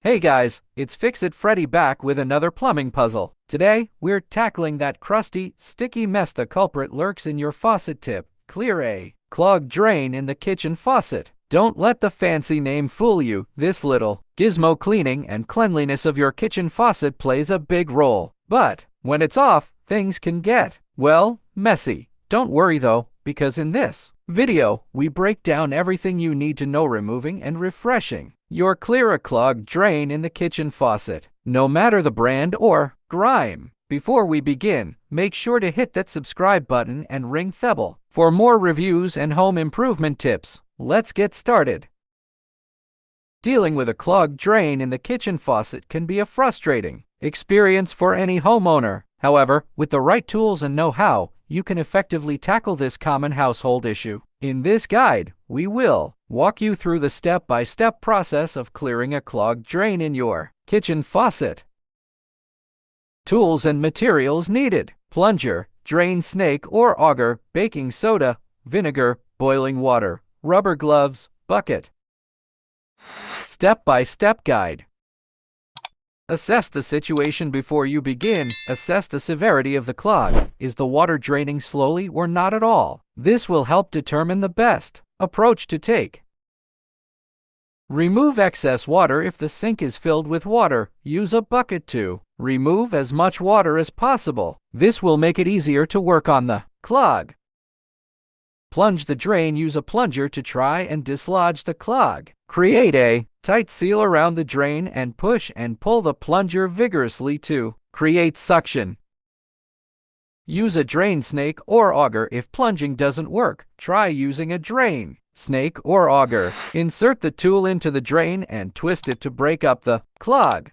Hey guys, it's Fix-It Freddy back with another plumbing puzzle. Today, we're tackling that crusty, sticky mess the culprit lurks in your faucet tip. Clear a clogged drain in the kitchen faucet. Don't let the fancy name fool you. This little gizmo cleaning and cleanliness of your kitchen faucet plays a big role. But when it's off, things can get, well, messy. Don't worry though, because in this video, we break down everything you need to know removing and refreshing your clear a clogged drain in the kitchen faucet, no matter the brand or grime. Before we begin, make sure to hit that subscribe button and ring the bell for more reviews and home improvement tips. Let's get started. Dealing with a clogged drain in the kitchen faucet can be a frustrating experience for any homeowner. However, with the right tools and know-how, you can effectively tackle this common household issue. In this guide, we will walk you through the step-by-step process of clearing a clogged drain in your kitchen faucet. Tools and materials needed: plunger, drain snake or auger, baking soda, vinegar, boiling water, rubber gloves, bucket. Step-by-step guide. Assess the situation before you begin. Assess the severity of the clog. Is the water draining slowly or not at all? This will help determine the best approach to take. Remove excess water. If the sink is filled with water, use a bucket to remove as much water as possible. This will make it easier to work on the clog. Plunge the drain. Use a plunger to try and dislodge the clog. Create a tight seal around the drain and push and pull the plunger vigorously to create suction. Use a drain snake or auger. If plunging doesn't work, try using a drain snake or auger. Insert the tool into the drain and twist it to break up the clog.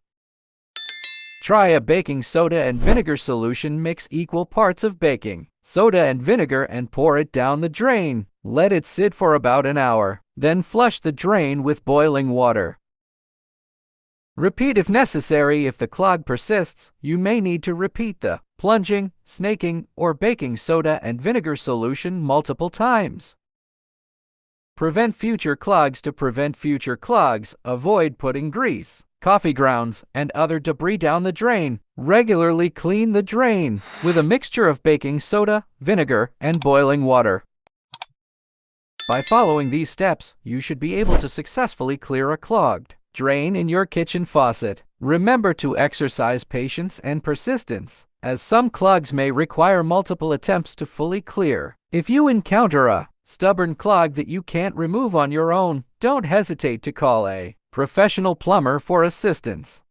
Try a baking soda and vinegar solution. Mix equal parts of baking soda and vinegar and pour it down the drain. Let it sit for about an hour. Then flush the drain with boiling water. Repeat if necessary. If the clog persists, you may need to repeat the plunging, snaking, or baking soda and vinegar solution multiple times. Prevent future clogs. To prevent future clogs, avoid putting grease, coffee grounds, and other debris down the drain. Regularly clean the drain with a mixture of baking soda, vinegar, and boiling water. By following these steps, you should be able to successfully clear a clogged drain in your kitchen faucet. Remember to exercise patience and persistence, as some clogs may require multiple attempts to fully clear. If you encounter a stubborn clog that you can't remove on your own, don't hesitate to call a professional plumber for assistance.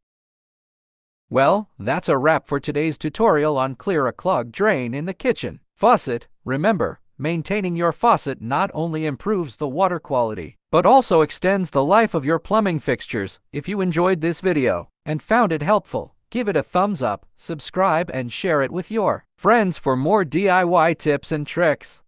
Well, that's a wrap for today's tutorial on clear a clogged drain in the kitchen faucet. Remember, maintaining your faucet not only improves the water quality, but also extends the life of your plumbing fixtures. If you enjoyed this video and found it helpful, give it a thumbs up, subscribe, and share it with your friends for more DIY tips and tricks.